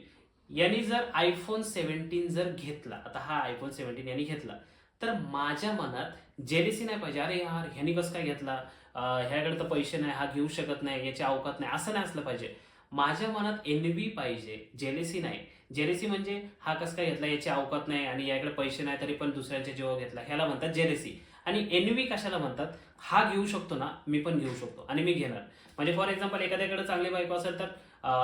यांनी जर आयफोन 17 जर घेतला, आता हा आयफोन 17 यांनी घेतला, तर माझ्या मनात जेलेसी नाही पाहिजे, अरे यार ह्यानी कसं काय घेतला, ह्याकडे तर पैसे नाही, हा घेऊ शकत नाही, याची अवकात नाही, असं नाही असलं पाहिजे. माझ्या मनात एनव्ही पाहिजे, जेलेसी नाही. जेलेसी म्हणजे हा कसं काय घेतला, याची अवकात नाही आणि याकडे पैसे नाही तरी पण दुसऱ्यांच्या जीवावर घेतला, ह्याला म्हणतात जेलेसी. आणि एनव्ही कशाला म्हणतात, हा घेऊ शकतो ना, मी पण घेऊ शकतो आणि मी घेणार. म्हणजे फॉर एक्झाम्पल एखाद्याकडे चांगली बायको असेल तर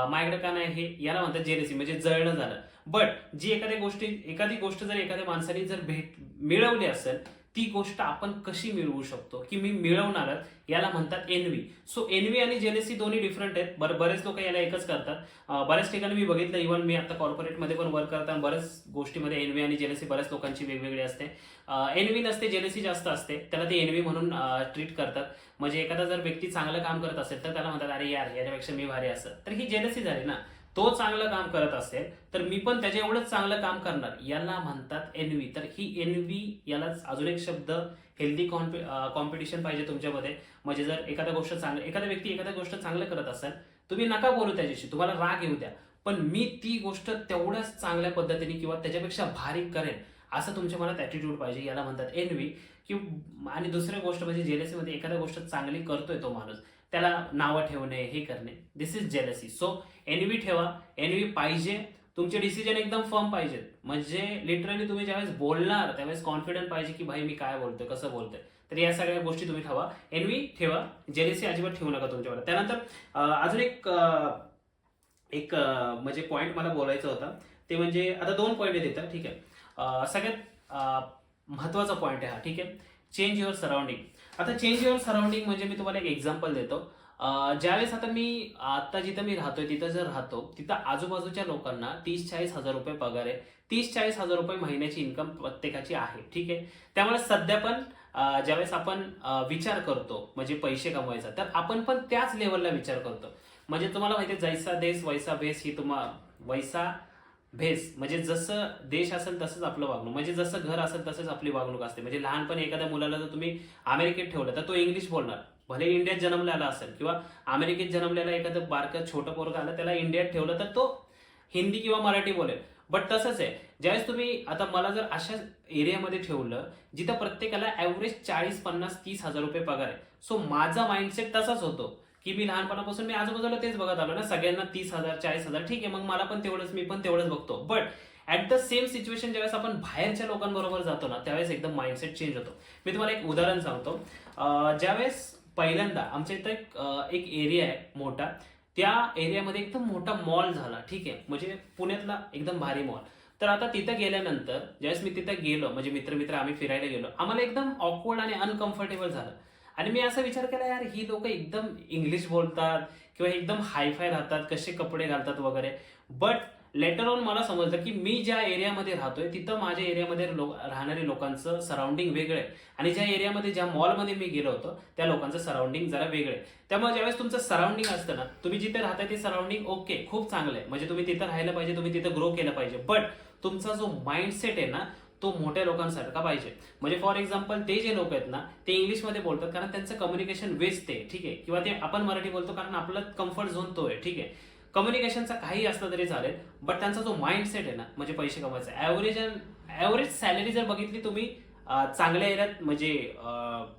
माझ्याकडे का नाही, हे याला म्हणतात जेलेसी, म्हणजे जळणं झालं. बट जी एखादी गोष्ट जर एखाद्या माणसाने जर मिळवली असेल, ती गोष्ट आपण कशी मिळवू शकतो, की मी मिळवणार, याला म्हणतात एनव्ही. सो एनव्ही आणि जेलेसी दोन्ही डिफरंट आहेत. बरेच लोक याला एकच करतात. बऱ्याच ठिकाणी मी बघितलं, इव्हन मी आता कॉर्पोरेटमध्ये पण वर्क करताना बऱ्याच गोष्टीमध्ये एनव्ही आणि जेलेसी बऱ्याच लोकांची वेगवेगळी असते. एनव्ही नसते, जेलेसी जास्त असते, त्याला ते एनव्ही म्हणून ट्रीट करतात. म्हणजे एखादा जर व्यक्ती चांगलं काम करत असेल तर त्याला म्हणतात अरे यार याच्यापेक्षा मी भारी असं, तर ही जेलसी झाली ना. तो चांगलं काम करत असेल तर मी पण त्याच्या एवढंच चांगलं काम करणार, याला म्हणतात एनव्ही. तर ही एनव्ही, यालाच अजून एक शब्द हेल्दी कॉम्पिटिशन पाहिजे तुमच्यामध्ये. म्हणजे जर एखादा व्यक्ती एखाद्या गोष्ट चांगलं करत असेल, तुम्ही नका बोलू त्याच्याशी, तुम्हाला राग येऊ द्या, पण मी ती गोष्ट तेवढ्याच चांगल्या पद्धतीने किंवा त्याच्यापेक्षा भारी करेन, असं तुमच्या मनात ॲटिट्यूड पाहिजे, याला म्हणतात एनव्ही. आणि दुसरी गोष्ट म्हणजे जेलसीमध्ये एखाद्या गोष्ट चांगली करतोय तो माणूस, त्याला नावं ठेवणे, हे करणे, दिस इज जेलसी. सो एनव्ही ठेवा, एनव्ही पाहिजे. तुमचे डिसिजन एकदम फर्म पाहिजेत, म्हणजे लिटरली तुम्ही ज्यावेळेस बोलणार त्यावेळेस कॉन्फिडंट पाहिजे की भाई मी काय बोलतोय, कसं बोलतोय. तर या सगळ्या गोष्टी तुम्ही ठेवा, एनव्ही ठेवा, जेलसी अजिबात ठेवू नका तुमच्यावर. त्यानंतर अजून एक म्हणजे पॉईंट मला बोलायचा होता, ते म्हणजे आता 2 पॉईंट आहेत इथं, ठीक आहे. सगळ्यात महत्वाचा पॉईंट आहे हा, ठीक आहे, चेंज युअर सराउंडिंग. आता चेंज युअर सराउंडिंग म्हणजे मी तुम्हाला एक एक्झाम्पल देतो. ज्यावेळेस आता जिथं मी राहतोय तिथं आजूबाजूच्या लोकांना 30-40 हजार रुपये पगार आहे, 30-40 हजार रुपये महिन्याची इन्कम प्रत्येकाची आहे, ठीक आहे. त्यामुळे सध्या पण ज्यावेळेस आपण विचार करतो म्हणजे पैसे कमवायचा, तर आपण पण त्याच लेवलला विचार करतो. म्हणजे तुम्हाला माहिती आहे, जैसा देश वैसा भेस, ही वैसा भेस, म्हणजे जसं देश असेल तसंच आपलं वागणूक, म्हणजे जसं घर असेल तसंच आपली वागणूक असते. म्हणजे लहानपणी एखाद्या मुलाला जर तुम्ही अमेरिकेत ठेवलं तर तो इंग्लिश बोलणार, भले इंडियात जन्मलेला असेल, किंवा अमेरिकेत जन्मलेला एखादं बारकं छोटं पोरगं आलं, त्याला इंडियात ठेवलं तर तो हिंदी किंवा मराठी बोलेल. बट तसंच आहे, ज्यावेळेस तुम्ही आता मला जर अशा एरियामध्ये ठेवलं जिथं प्रत्येकाला ॲव्हरेज 40-50-30 हजार रुपये पगार आहे, सो माझा माइंडसेट तसाच होतो की मी लहानपणापासून मी आजूबाजूला तेच बघत आलो ना, सगळ्यांना 30,000 40,000, ठीक आहे, मग मला पण तेवढंच, मी पण तेवढंच बघतो. But at the same situation ज्यावेळेस आपण बाहेरच्या लोकांबरोबर जातो ना, त्यावेळेस एकदम माइंडसेट चेंज होतो. मी तुम्हाला एक उदाहरण सांगतो. ज्यावेळेस पहिल्यांदा आमच्या इथं एक एरिया आहे मोठा, त्या एरियामध्ये एकदम मोठा मॉल झाला, ठीक आहे, म्हणजे पुण्यातला एकदम भारी मॉल. तर आता तिथं गेल्यानंतर ज्यावेळेस मी तिथं गेलो, म्हणजे मित्र आम्ही फिरायला गेलो, आम्हाला एकदम ऑकवर्ड आणि अनकम्फर्टेबल झालं. आणि मी असा विचार केला, यार ही लोक एकदम इंग्लिश बोलतात किंवा एकदम हायफाय राहतात, कसे कपडे घालतात वगैरे. बट लेटर ऑन मला समजलं की मी ज्या एरियामध्ये राहतोय तिथं माझ्या एरियामध्ये राहणाऱ्या लोकांचं सराउंडिंग वेगळं आहे, आणि ज्या एरियामध्ये, ज्या मॉलमध्ये मी गेलो होतो त्या लोकांचं सराउंडिंग जरा वेगळं आहे. त्यामुळे ज्यावेळेस तुमचं सराउंडिंग असतं ना, तुम्ही जिथे राहताय ते सराउंडिंग ओके, खूप चांगलं आहे, म्हणजे तुम्ही तिथं राहायला पाहिजे, तुम्ही तिथं ग्रो केलं पाहिजे. बट तुमचा जो माइंडसेट आहे ना, तो मोठ्या लोकांसारखा पाहिजे. म्हणजे फॉर एक्झाम्पल ते जे लोक आहेत ना, ते इंग्लिशमध्ये बोलतात कारण त्यांचं कम्युनिकेशन वेस्ट आहे, ठीक आहे, किंवा ते आपण मराठी बोलतो कारण आपला कम्फर्ट झोन तो आहे, ठीक आहे. कम्युनिकेशनचा काही असलं तरी चालेल, बट त्यांचा जो माइंडसेट आहे ना, म्हणजे पैसे कमवायचा, ॲव्हरेज सॅलरी जर बघितली तुम्ही चांगल्या एरियात, म्हणजे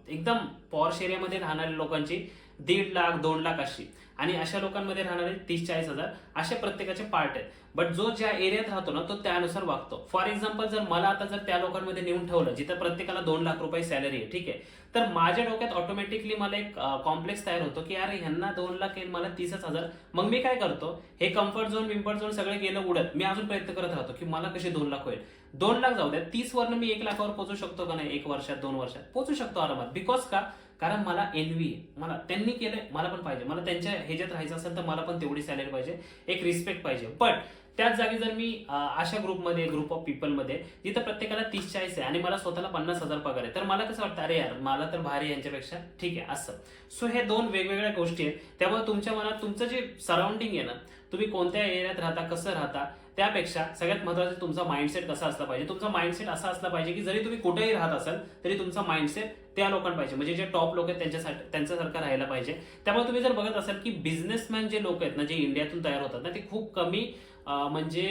एकदम पॉर्श एरियामध्ये राहणाऱ्या लोकांची 1.5 लाख 2 लाख अशी. आणि अशा लोकांमध्ये राहणारे 30-40 हजार अशा प्रत्येकाचे पार्ट आहेत. बट जो ज्या एरियात राहतो ना तो त्यानुसार वागतो. फॉर एक्झाम्पल जर मला आता जर त्या लोकांमध्ये नेऊन ठेवलं जिथं प्रत्येकाला 2 लाख रुपये सॅलरी आहे, ठीक आहे, तर माझ्या डोक्यात ऑटोमॅटिकली मला एक कॉम्प्लेक्स तयार होतो की अरे ह्यांना 2 लाख येईल, मला 30,000. मग मी काय करतो, हे कम्फर्ट झोन विम्फर्ट झोन सगळे गेलं उडत, मी अजून प्रयत्न करत राहतो की मला कसे 2 लाख होईल. 2 लाख जाऊ द्या, 30 वरनं मी 1 लाखावर पोहोचू शकतो का नाही? 1 वर्षात 2 वर्षात पोहोचू शकतो आरामात. बिकॉज का? कारण मला एनव्ही आहे, मला त्यांनी केलंय, मला पण पाहिजे. मला त्यांच्या ह्याच्यात राहायचं असेल तर मला पण तेवढी सॅलरी पाहिजे, एक रिस्पेक्ट पाहिजे. पण त्याच जागी जर मी अशा ग्रुप ऑफ पीपलमध्ये जिथं प्रत्येकाला 30-40 आहे आणि मला स्वतःला 50,000 पगार आहे, तर मला कसं वाटतं अरे यार मला तर भारी यांच्यापेक्षा, ठीक आहे असं. सो हे 2 वेगवेगळ्या गोष्टी आहेत. त्यामुळे तुमच्या मनात तुमचं जे सराउंडिंग आहे ना, तुम्ही कोणत्या एरियात राहता, कसं राहता, त्यापेक्षा सगळ्यात महत्त्वाचं तुमचा माइंडसेट कसा असला पाहिजे. तुमचा माइंडसेट असा असला पाहिजे की जरी तुम्ही कुठेही राहत असाल तरी तुमचा माइंडसेट त्या लोकांपाहिजे, म्हणजे जे टॉप लोक आहेत त्यांच्यासाठी त्यांच्यासारखं राहायला पाहिजे. त्यामुळे तुम्ही जर बघत असाल की बिझनेसमॅन जे लोक आहेत ना, जे इंडियातून तयार होतात ना, ते खूप कमी म्हणजे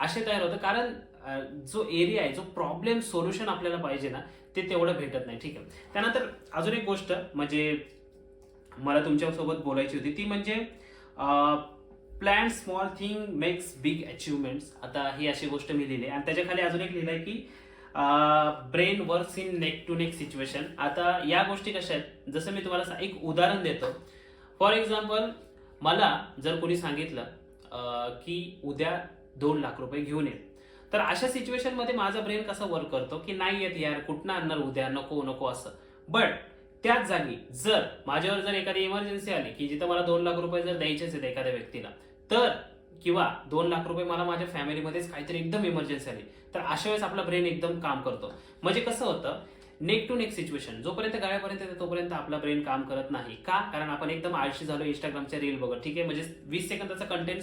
असे तयार होतं, कारण जो एरिया आहे, जो प्रॉब्लेम सोल्युशन आपल्याला पाहिजे ना, ते तेवढं भेटत नाही. ठीक आहे. त्यानंतर अजून एक गोष्ट म्हणजे मला तुमच्यासोबत बोलायची होती ती म्हणजे plan small thing makes big achievements. आता ही अशी गोष्ट मी लिहिली आणि त्याच्या खाली अजून एक लिहिलंय की brain works in neck to neck situation. आता या गोष्टी कशा आहेत, जसं मी तुम्हाला एक उदाहरण देतो. फॉर एक्झाम्पल मला जर कोणी सांगितलं की उद्या 2 लाख रुपये घेऊन ये, तर अशा सिच्युएशन मध्ये माझा ब्रेन कसा वर्क करतो की नाही येत यार, कुठनं आणणार उद्या, नको नको असं. बट त्याच जागी जर माझ्यावर जर एखादी इमर्जन्सी आली की जिथं मला 2 लाख रुपये जर द्यायचेच आहेत एखाद्या व्यक्तीला, तर किंवा 2 लाख रुपये मला माझ्या फॅमिलीमध्येच काहीतरी एकदम इमर्जन्सी आली, तर अशा वेळेस आपला ब्रेन एकदम काम करतो. म्हणजे कसं होतं, नेक टू नेक सिच्युएशन जोपर्यंत गाळ्यापर्यंत येते तोपर्यंत आपला ब्रेन काम करत नाही. का? कारण आपण एकदम आळशी झालो, इंस्टाग्रामच्या रील बघत, ठीक आहे, म्हणजे 20 सेकंदाचा कंटेंट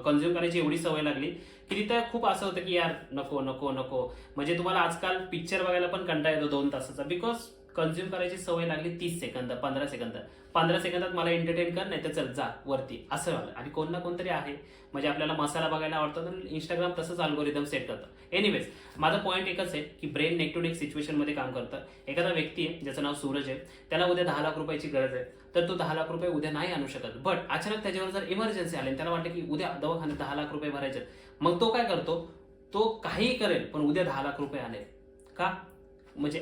कंझ्युम करायची एवढी सवय लागली की तिथं खूप असं होतं की यार नको नको नको. म्हणजे तुम्हाला आजकाल पिक्चर बघायला पण कंटाळा येतो 2 तासाचा, बिकॉज कंझ्युम करायची सवय लागली 30 सेकंद 15 सेकंद. 15 सेकंदात मला एंटरटेन कर, नाही तर चल जा वरती, असं झालं. आणि कोण ना कोणतरी आहे, म्हणजे आपल्याला मसाला बघायला आवडतो तर इंस्टाग्राम तसंच अल्गोरिदम सेट करतं. एनिवेज, माझा पॉईंट एकच आहे की brain neck to neck situation मध्ये काम करतं. एखादा व्यक्ती आहे ज्याचं नाव सूरज आहे, त्याला उद्या 10 लाख रुपयाची गरज आहे, तर तो 10 लाख रुपये उद्या नाही आणू शकत. बट अचानक त्याच्यावर जर इमर्जन्सी आली, त्याला वाटतं की उद्या दवाखान्यात 10 लाख रुपये भरायचे, मग तो काय करतो, तो काहीही करेल पण उद्या 10 लाख रुपये आणेल. का? म्हणजे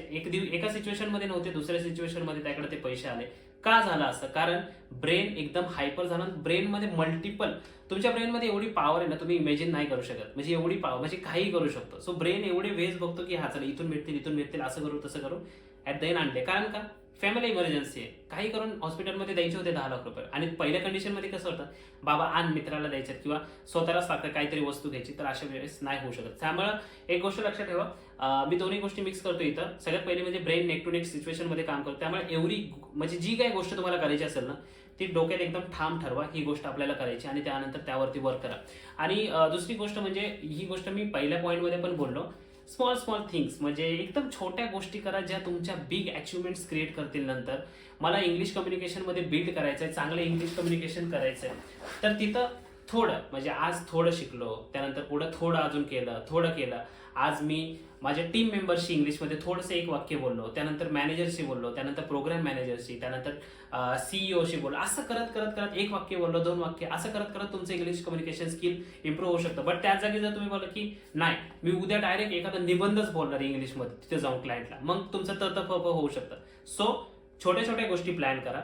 एका सिच्युएशन मध्ये नव्हते, दुसऱ्या सिच्युएशन मध्ये त्याकडे ते पैसे आले. का झालं असं? कारण ब्रेन एकदम हायपर झाला. ब्रेन मध्ये मल्टिपल, तुमच्या ब्रेन मध्ये एवढी पॉवर आहे ना, तुम्ही इमॅजिन नाही करू शकत. म्हणजे एवढी पॉवर, म्हणजे काही करू शकतो. सो ब्रेन एवढे वेज बघतो की हा चला इथून भेटतील असं करू तसं करू, ऍट द एंड आणले. कारण का? फॅमिली इमर्जन्सी आहे, काही करून हॉस्पिटलमध्ये द्यायचे होते 10 लाख रुपये. आणि पहिल्या कंडिशनमध्ये कसं होतं, बाबा आण, मित्राला द्यायच्यात किंवा स्वतःलाच लागतं काहीतरी वस्तू घ्यायची, तर अशा वेळेस नाही होऊ शकत. त्यामुळे एक गोष्ट लक्षात ठेवा, मी दोन्ही गोष्टी मिक्स करतो इथं. सगळ्यात पहिली म्हणजे brain neck to neck situation मध्ये काम करतो. त्यामुळे एवढी म्हणजे जी काही गोष्ट तुम्हाला करायची असेल ना, ती डोक्यात एकदम ठाम ठरवा, ही गोष्ट आपल्याला करायची आणि त्यानंतर त्यावरती वर्क करा. आणि दुसरी गोष्ट म्हणजे ही गोष्ट मी पहिल्या पॉईंटमध्ये पण बोललो, स्मॉल थिंग्स, म्हणजे एकदम छोट्या गोष्टी करा ज्या तुमच्या बिग अचिव्हमेंट्स क्रिएट करतील. नंतर मला इंग्लिश कम्युनिकेशनमध्ये बिल्ड करायचं आहे, चांगलं इंग्लिश कम्युनिकेशन करायचं आहे, तर तिथं थोडं म्हणजे आज थोडं शिकलो, त्यानंतर पुढं थोडं अजून थोडं केलं. आज मी माझ्या टीम मेंबरशी इंग्लिशमध्ये थोडंसं 1 वाक्य बोललो, त्यानंतर मॅनेजरशी बोललो, त्यानंतर प्रोग्राम मॅनेजरशी, त्यानंतर सीईओशी बोललो. असं करत करत करत 1 वाक्य बोललो, 2 वाक्य, असं करत करत तुमचं इंग्लिश कम्युनिकेशन स्किल इम्प्रूव्ह होऊ शकतं. बट त्याच जागी जर तुम्ही बोलला की नाही मी उद्या डायरेक्ट एखादा निबंधच बोलणार इंग्लिशमध्ये तिथे जाऊन क्लायंटला, मग तुमचं तप होऊ शकतं. सो छोट्या छोट्या गोष्टी प्लॅन करा,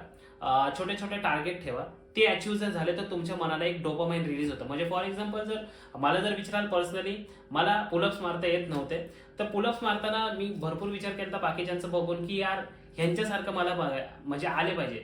छोटे छोटे टार्गेट ठेवा, ते अचीव्ह जर झाले तर तुमच्या मनाला एक डोपामाइन रिलीज होतं. म्हणजे फॉर एक्झाम्पल जर मला जर विचाराल पर्सनली, मला पुलअप्स मारता येत नव्हते, तर पुलअप्स मारताना मी भरपूर विचार केला बाकीच्यांचं बघून की यार ह्यांच्यासारखं मला म्हणजे आले पाहिजे,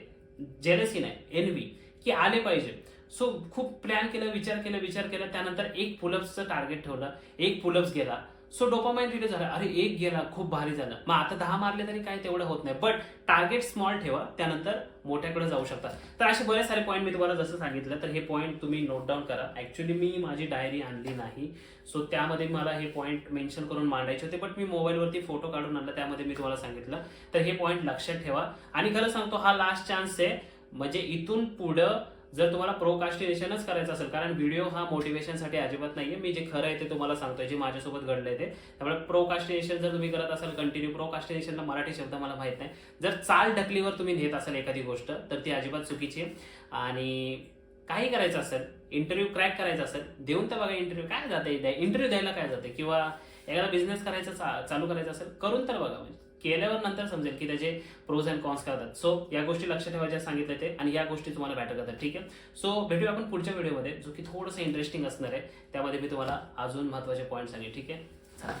जेलसी नाही एनव्ही, की आले पाहिजे. सो खूप प्लॅन केलं, विचार केला, त्यानंतर 1 पुलअप्सचं टार्गेट ठेवलं, 1 पुलअप्स गेला. सो डोपामाइन रिलीज झाला, अरे 1 गेला, खूप भारी झालं, मग आता 10 मारले तरी काय तेवढं होत नाही. बट टार्गेट स्मॉल ठेवा, त्यानंतर मोठ्याकडे जाऊ शकता. तर असे बरेच सारे पॉईंट मी तुम्हाला जसं सांगितलं, तर हे पॉईंट तुम्ही नोट डाऊन करा. ऍक्च्युली मी माझी डायरी आणली नाही, सो त्यामध्ये मला हे पॉईंट मेन्शन करून मांडायचे होते, बट मी मोबाईलवरती फोटो काढून आणला, त्यामध्ये मी तुम्हाला सांगितलं. तर हे पॉईंट लक्षात ठेवा. आणि खरं सांगतो, हा लास्ट चान्स आहे, म्हणजे इथून पुढं जर तुम्हाला प्रोकास्टिनेशनच करायचं असेल, कारण व्हिडिओ हा मोटिवेशनसाठी अजिबात नाहीये, मी जे खरं आहे ते तुम्हाला सांगतोय, जे माझ्यासोबत घडलंय ते. त्यामुळे प्रोकास्टिनेशन जर तुम्ही करत असाल कंटिन्यू, प्रोकास्टिनेशनला मराठी शब्द मला माहित नाही, जर चाल ढकलीवर तुम्ही नेत असाल एखादी गोष्ट तर ती अजिबात चुकीची आहे. आणि काही करायचं असेल, इंटरव्ह्यू क्रॅक करायचा असेल, देऊन तर बघा इंटरव्ह्यू, काय जाते इंटरव्ह्यू द्यायला काय जाते, किंवा एखादा बिझनेस करायचा चालू करायचा असेल करून तर बघा, म्हणजे केल्यावर नंतर समजेल की त्याचे प्रोज अँड कॉन्स करतात. सो या गोष्टी लक्षात ठेवायच्या सांगितले ते, आणि या गोष्टी तुम्हाला मॅटर करतात. ठीक आहे, सो भेटूया आपण पुढच्या व्हिडिओमध्ये, जो की थोडंसं इंटरेस्टिंग असणार आहे. त्यामध्ये मी तुम्हाला अजून महत्त्वाचे पॉईंट सांगेन. ठीक आहे.